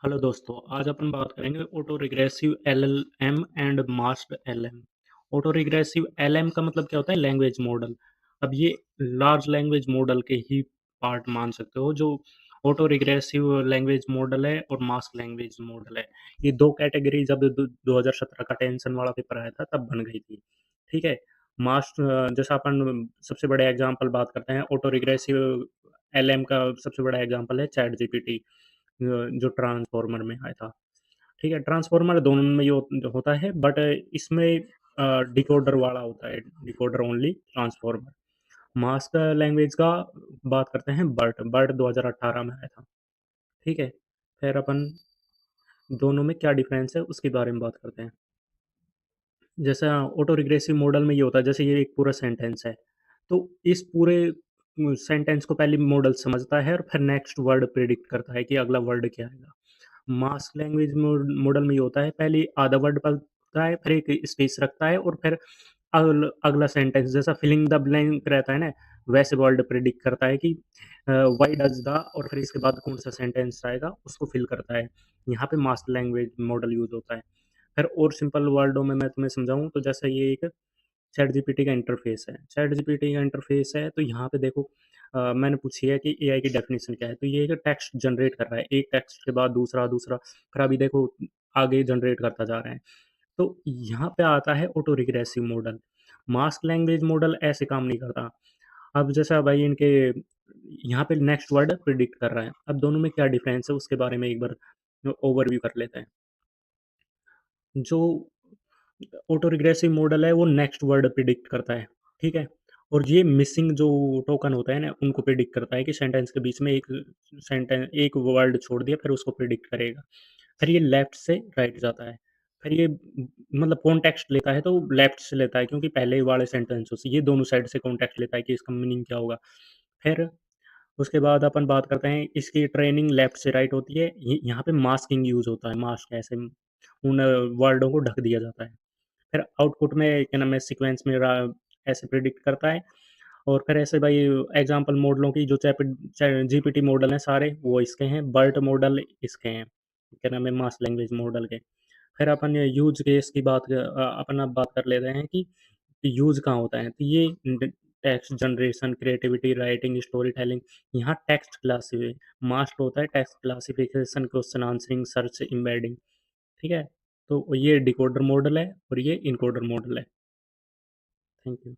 Hello दोस्तों, आज अपन बात करेंगे auto regressive LLM and masked LM. Auto regressive LM का मतलब क्या होता है? Language model. अब ये लार्ज लैंग्वेज मॉडल के ही पार्ट मान सकते हो जो ऑटो रिग्रेसिव लैंग्वेज मॉडल है और मास्क लैंग्वेज मॉडल है। ये दो कैटेगरी जब 2017 का टेंशन वाला पेपर आया था तब बन गई थी। ठीक है। मास्क जैसा अपन सबसे बड़े एग्जांपल बात करते हैं ऑटो रिग्रेसिव एलएम का सबसे बड़ा एग्जांपल है चैट जीपीटी, जो ट्रांसफॉर्मर में आया था। ठीक है, ट्रांसफॉर्मर दोनों में ये होता है बट इसमें डिकोडर वाला होता है, decoder only transformer. Mask language का बात करते हैं बर्ट, बर्ट 2018 में आया था। ठीक है, फिर अपन दोनों में क्या डिफरेंस है उसके बारे में बात करते हैं। जैसा ऑटो रिग्रेसिव मॉडल में ये होता है, जैसे ये एक पूरा सेंटेंस है, तो इस पूरे सेंटेंस को पहले मॉडल समझता है और फिर नेक्स्ट वर्ड प्रिडिक्ट करता है कि अगला वर्ड क्या आएगा। मास्क लैंग्वेज मॉडल में ये होता है, पहले आधा वर्ड पढ़ता है, फिर एक स्पेस रखता है और फिर अगला सेंटेंस जैसा फिलिंग द ब्लैंक रहता है ना, वैसे वर्ड प्रिडिक्ट करता है कि व्हाई डज द, और फिर इसके बाद कौन सा सेंटेंस आएगा उसको फिल करता है। यहाँ पे मास्क लैंग्वेज मॉडल यूज होता है। फिर और सिंपल वर्डों में मैं तुम्हें समझाऊँ तो जैसे ये एक चैट जीपीटी का इंटरफेस है। चैट जीपीटी का इंटरफेस है तो यहाँ पे देखो, मैंने पूछी है कि एआई की डेफिनेशन क्या है, तो ये एक टेक्स्ट जनरेट कर रहा है, एक टेक्स्ट के बाद दूसरा, दूसरा, फिर अभी देखो आगे जनरेट करता जा रहा है। तो यहाँ पे आता है auto regressive model. Mask language model ऐसे काम नहीं करता। अब जैसा भाई इनके यहाँ पे नेक्स्ट वर्ड प्रिडिक्ट कर रहा है। अब दोनों में क्या डिफरेंस है उसके बारे में एक बार ओवरव्यू कर लेते हैं। जो ऑटो रिग्रेसिव मॉडल है वो नेक्स्ट वर्ड प्रिडिक्ट करता है, ठीक है? और ये मिसिंग जो टोकन होता है ना, उनको प्रिडिक्ट करता है कि सेंटेंस के बीच में एक वर्ड छोड़ दिया फिर उसको प्रिडिक्ट करेगा। फिर ये लेफ्ट से राइट जाता है। फिर ये मतलब कॉन्टेक्स्ट लेता है तो लेफ्ट से लेता है क्योंकि पहले वाले सेंटेंसों से ये दोनों साइड से कॉन्टेक्स्ट लेता है कि इसका मीनिंग क्या होगा। फिर उसके बाद अपन बात करते हैं इसकी ट्रेनिंग लेफ्ट से राइट होती है। यहाँ पे मास्किंग यूज़ होता है, मास्क ऐसे उन वर्डों को ढक दिया जाता है। फिर आउटपुट में क्या नाम है सीक्वेंस में ऐसे प्रिडिक्ट करता है। और फिर ऐसे भाई एग्जांपल मॉडलों की जो जीपीटी मॉडल हैं सारे वो इसके हैं, बर्ट मॉडल इसके हैं, क्या नाम है मास लैंग्वेज मॉडल के। फिर अपन ये यूज केस की अपन अब बात कर लेते हैं कि यूज कहाँ होता है, तो ये text generation, creativity, writing, story telling. यहाँ टेक्स्ट क्लासिफिक मास्ट होता है, text classification, question answering, search, embedding. ठीक है, तो ये डिकोडर मॉडल है और ये इनकोडर मॉडल है। Thank you.